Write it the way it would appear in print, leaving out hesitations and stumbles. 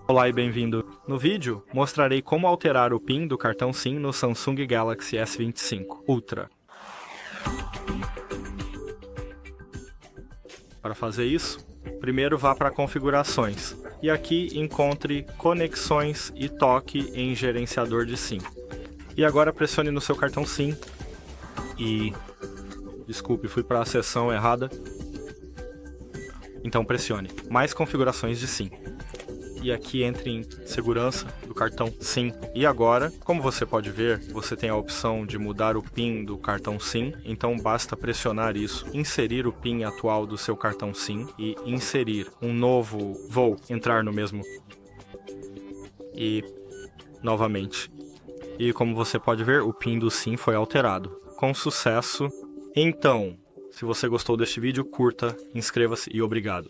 Olá e bem-vindo. No vídeo, mostrarei como alterar o PIN do cartão SIM no Samsung Galaxy S25 Ultra. Para fazer isso, primeiro vá para configurações e aqui encontre conexões e toque em gerenciador de SIM. E agora pressione no seu cartão SIM e... Desculpe, fui para a seção errada. Então pressione mais configurações de SIM. E aqui entre em Segurança do cartão SIM. E agora, como você pode ver, você tem a opção de mudar o PIN do cartão SIM. Então basta pressionar isso, inserir o PIN atual do seu cartão SIM e inserir um novo. Vou entrar no mesmo. E novamente. E como você pode ver, o PIN do SIM foi alterado. Com sucesso. Então, se você gostou deste vídeo, curta, inscreva-se e obrigado.